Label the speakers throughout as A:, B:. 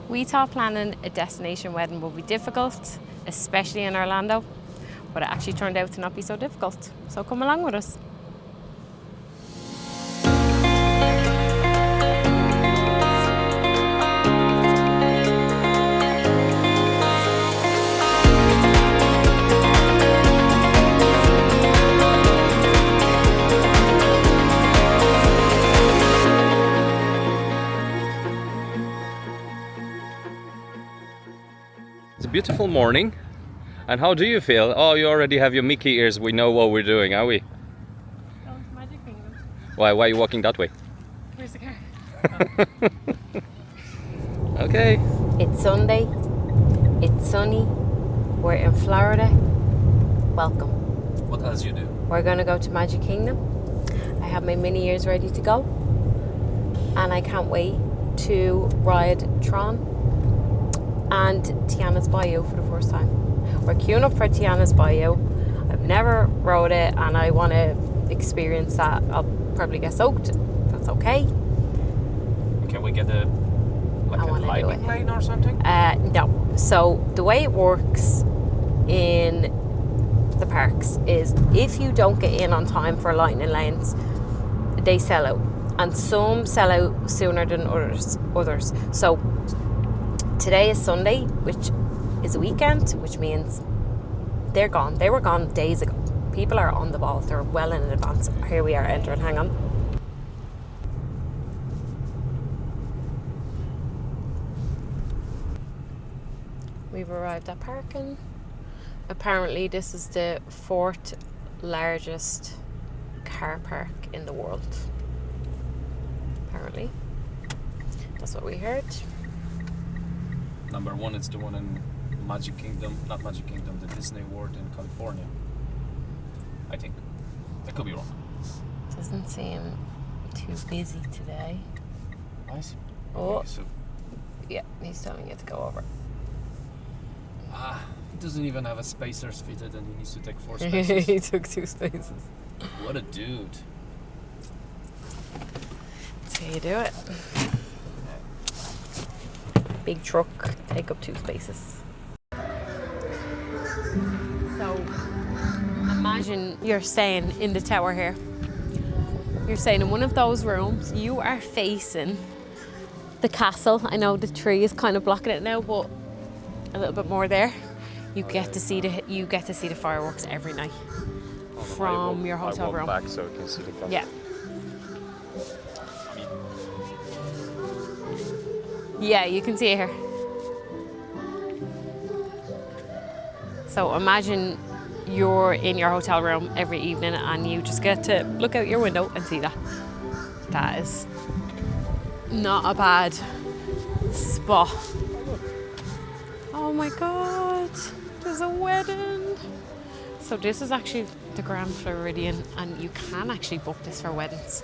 A: We thought planning a destination wedding would be difficult, especially in Orlando, but it actually turned out to not be so difficult. So come along with us.
B: It's a beautiful morning. And how do you feel? Oh, you already have your Mickey ears. We know what we're doing, are we?
A: Going to Magic Kingdom.
B: Why are you walking that way?
A: Where's the car?
B: Okay.
A: It's Sunday. It's sunny. We're in Florida. Welcome.
B: What else you do?
A: We're going to go to Magic Kingdom. I have my mini ears ready to go. And I can't wait to ride Tron and Tiana's Bayou for the first time. We're queuing up for Tiana's Bayou. I've never rode it and I want to experience that. I'll probably get soaked. That's okay.
B: Can we get a lightning lane or something?
A: No. So the way it works in the parks is if you don't get in on time for lightning lanes, they sell out. And some sell out sooner than others. So today is Sunday, which is a weekend, which means they're gone. They were gone days ago. People are on the ball. They're well in advance. Here we are entering. Hang on. We've arrived at parking. Apparently this is the 4th largest car park in the world. Apparently. That's what we heard.
B: Number 1 is the one in Magic Kingdom, not Magic Kingdom, the Disney World in California. I think. I could be wrong.
A: Doesn't seem too busy today.
B: Nice.
A: Oh.
B: Okay, so
A: Yeah, he's telling you to go over.
B: he doesn't even have a spacers fitted and he needs to take 4 spaces.
A: He took 2 spaces.
B: What a dude.
A: That's how you do it. Big truck, take up 2 spaces. So, imagine you're staying in the tower here. You're staying in one of those rooms. You are facing the castle. I know the tree is kind of blocking it now, but a little bit more there. You get to see the fireworks every night from your hotel room.
B: Back so I can see the castle.
A: Yeah. Yeah, you can see it here. So imagine you're in your hotel room every evening and you just get to look out your window and see that. That is not a bad spot. Oh my God, there's a wedding. So this is actually the Grand Floridian and you can actually book this for weddings.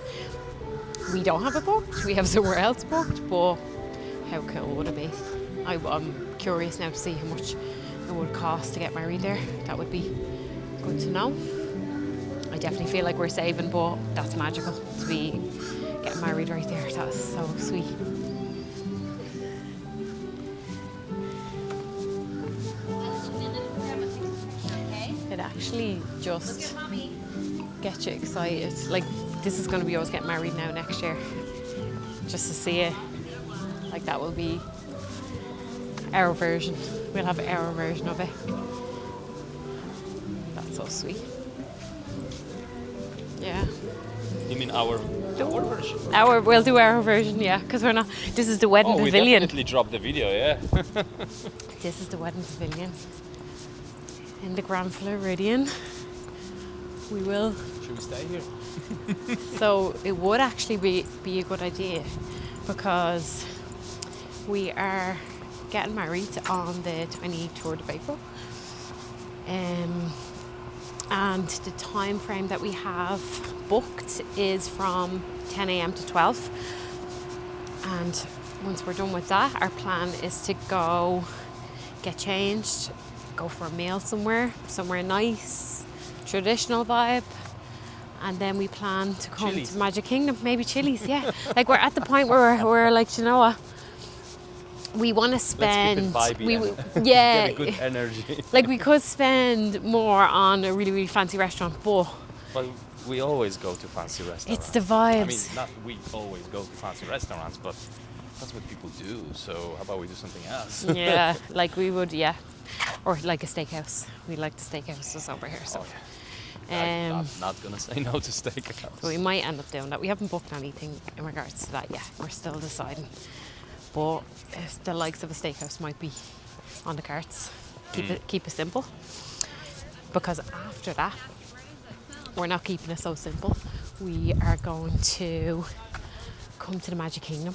A: We don't have it booked, we have somewhere else booked, but how cool would it be? I'm curious now to see how much it would cost to get married there. That would be good to know. I definitely feel like we're saving, but that's magical to be getting married right there. That is so sweet. It actually just gets you excited. Like, this is going to be us getting married now next year. Just to see it. Like, that will be our version. We'll have our version of it. That's so sweet. Yeah.
B: You mean our version?
A: We'll do our version, yeah, because we're not. This is the wedding pavilion.
B: We definitely dropped the video, yeah.
A: This is the wedding pavilion in the Grand Floridian. We will.
B: Should we stay here?
A: So it would actually be a good idea because we are getting married on the 23rd of April. And the time frame that we have booked is from 10 a.m. to 12. And once we're done with that, our plan is to go get changed, go for a meal somewhere nice, traditional vibe. And then we plan to come
B: Chili's.
A: to Magic Kingdom, maybe Chili's, yeah. Like, we're at the point where we're like, you know what? we want to
B: Let's keep
A: spend.
B: it vibey and
A: Yeah,
B: get a good energy.
A: like we could spend more on a really, really fancy restaurant, but
B: But we always go to fancy restaurants.
A: it's the vibes.
B: I mean, not we always go to fancy restaurants, but that's what people do. So how about we do something else?
A: Yeah, like we would, yeah. Or like a steakhouse. We like the steakhouses over here, so.
B: Oh, yeah. I'm
A: Um,
B: not gonna say no to steakhouse.
A: so we might end up doing that. We haven't booked anything in regards to that yet. We're still deciding. But the likes of a steakhouse might be on the cards. Keep it simple. Because after that, we're not keeping it so simple. We are going to come to the Magic Kingdom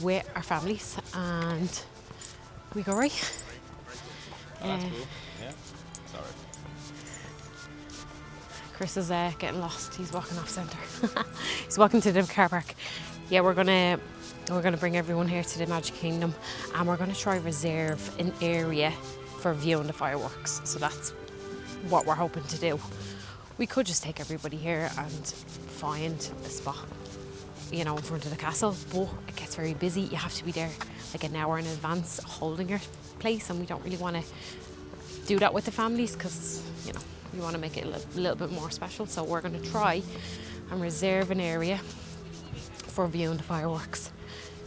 A: with our families, and we go right.
B: Oh, that's cool. Yeah. Sorry.
A: Chris is getting lost. He's walking off centre. He's walking to the car park. Yeah, we're gonna bring everyone here to the Magic Kingdom, and we're gonna try reserve an area for viewing the fireworks. So that's what we're hoping to do. We could just take everybody here and find a spot, you know, in front of the castle, but it gets very busy. You have to be there like an hour in advance holding your place, and we don't really want to do that with the families because, you know, we want to make it a little bit more special. So we're going to try and reserve an area for viewing the fireworks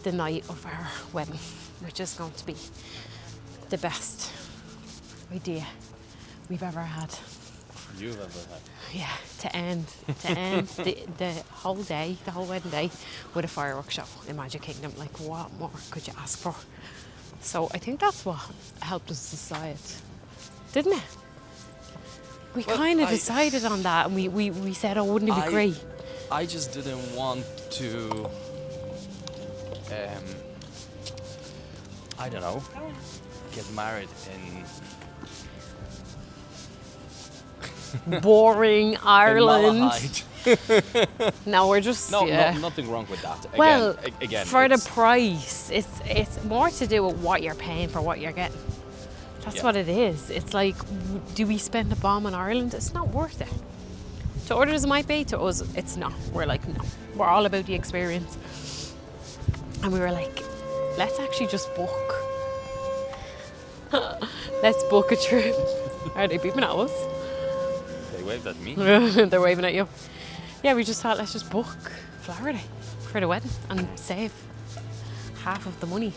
A: the night of our wedding, which is going to be the best idea we've ever had.
B: You've ever had.
A: Yeah, to end the whole day, the whole wedding day, with a fireworks show in Magic Kingdom. Like, what more could you ask for? So I think that's what helped us decide, didn't it? We kind of decided on that, and we said, oh, wouldn't it be great?
B: I just didn't want to, I don't know, get married in
A: Boring Ireland.
B: Malahide.
A: No, we're just
B: nothing wrong with that. Again,
A: for the price, it's more to do with what you're paying for what you're getting. That's what it is. It's like, do we spend a bomb in Ireland? It's not worth it. To others it might be, to us it's not. We're like, no. We're all about the experience. And we were like, let's actually just book. Let's book a trip. Are they beeping at us?
B: They waved at me.
A: They're waving at you. Yeah, we just thought, let's just book Florida for the wedding and save half of the money.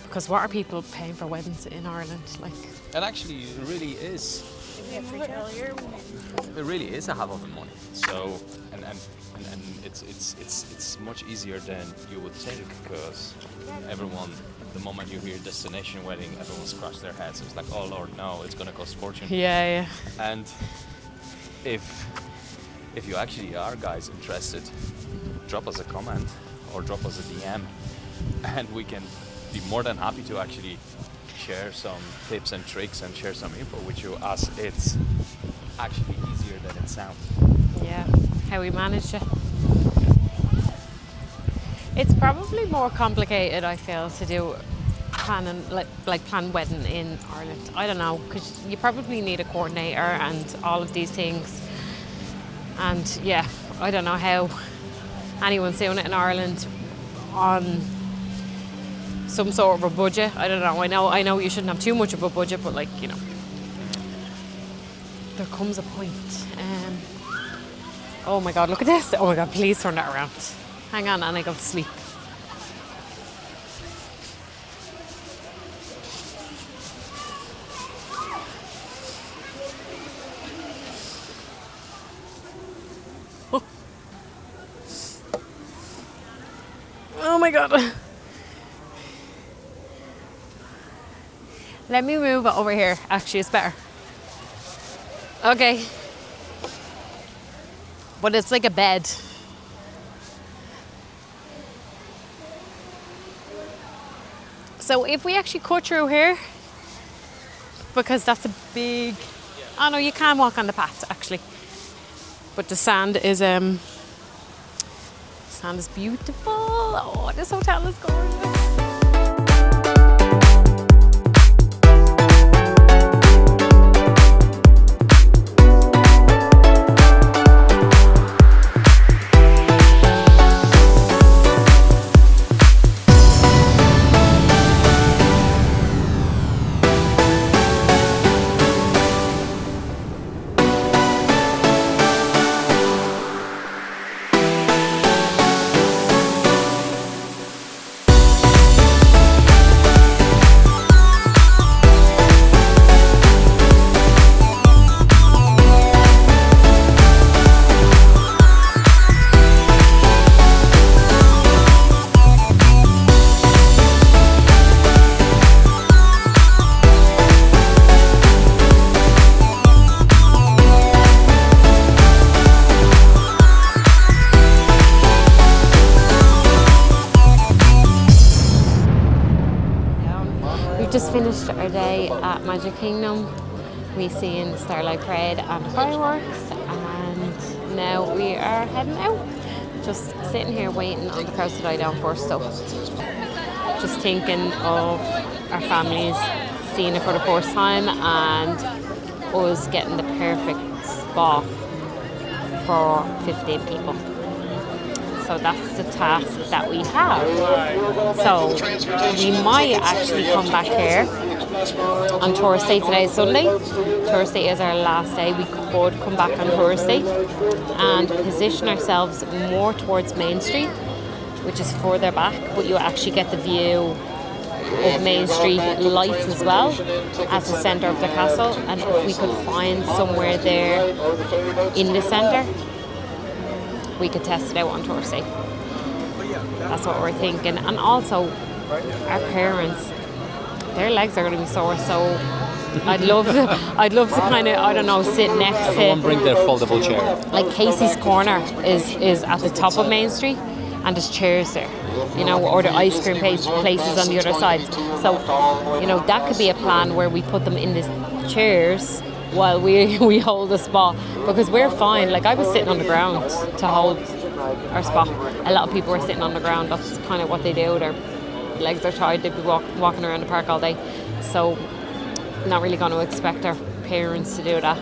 A: Because what are people paying for weddings in Ireland? Like,
B: And actually, it really is. It really is a half of the money. So, and it's much easier than you would think, because everyone, the moment you hear destination wedding, everyone scratches their heads. It's like, oh Lord, no, it's gonna cost a fortune.
A: yeah.
B: And if you actually are, guys, interested, drop us a comment or drop us a DM, and we can be more than happy to actually share some tips and tricks and share some info with you, as it's actually easier than it sounds.
A: Yeah, how we manage it. It's probably more complicated, I feel, to do planning like plan wedding in Ireland. I don't know, because you probably need a coordinator and all of these things. And yeah, I don't know how anyone's doing it in Ireland on some sort of a budget. I don't know. I know you shouldn't have too much of a budget, but, like, you know, there comes a point. Oh my God, look at this. Oh my God, please turn that around. Hang on, and I go to sleep. Oh my God. Let me move it over here. Actually, it's better. Okay. But it's like a bed. So if we actually cut through here, because that's a big... Oh no, you can walk on the path actually. But the sand is beautiful. Oh, this hotel is gorgeous. just finished our day at Magic Kingdom. We seen the Starlight Parade and fireworks, and now we are heading out. Just sitting here waiting on the crowds to die down first though. Just thinking of our families seeing it for the first time and us getting the perfect spot for 15 people. So that's the task that we have. So we might actually come back here on Thursday. Today is Sunday. Thursday is our last day. We could come back on Thursday and position ourselves more towards Main Street, which is further back, but you actually get the view of Main Street lights as well as the centre of the castle. And if we could find somewhere there in the centre, we could test it out on Thursday. That's what we're thinking. And also, our parents, their legs are going to be sore, so I'd love to kind of, I don't know, sit next to...
C: Everyone bring their foldable chair.
A: Like Casey's Corner is at the top of Main Street, and there's chairs there, you know, or the ice cream places on the other side. So, you know, that could be a plan where we put them in the chairs while we hold the spot, because we're fine. Like, I was sitting on the ground to hold our spot. A lot of people were sitting on the ground. That's kind of what they do. Their legs are tired. They'd be walking around the park all day. So not really going to expect our parents to do that.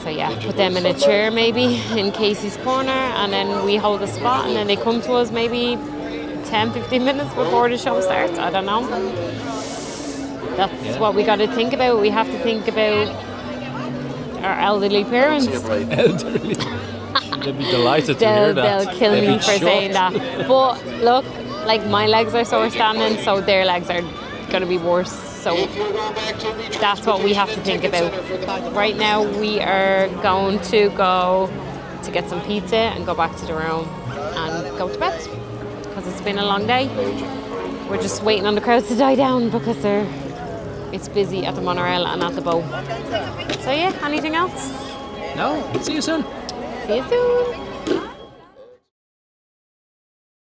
A: So yeah, put them in a chair maybe in Casey's Corner, and then we hold the spot, and then they come to us maybe 10-15 minutes before the show starts. I don't know. That's what we got to think about. We have to think about our elderly parents.
C: Elderly. They'd be delighted to hear that.
A: They'll kill me for saying that. But look, like, my legs are sore standing, so their legs are going to be worse. So that's what we have to think about. Right now we are going to go to get some pizza and go back to the room and go to bed, because it's been a long day. We're just waiting on the crowds to die down because it's busy at the monorail and at the boat. So yeah, anything else?
C: No, see you soon.
A: See you soon.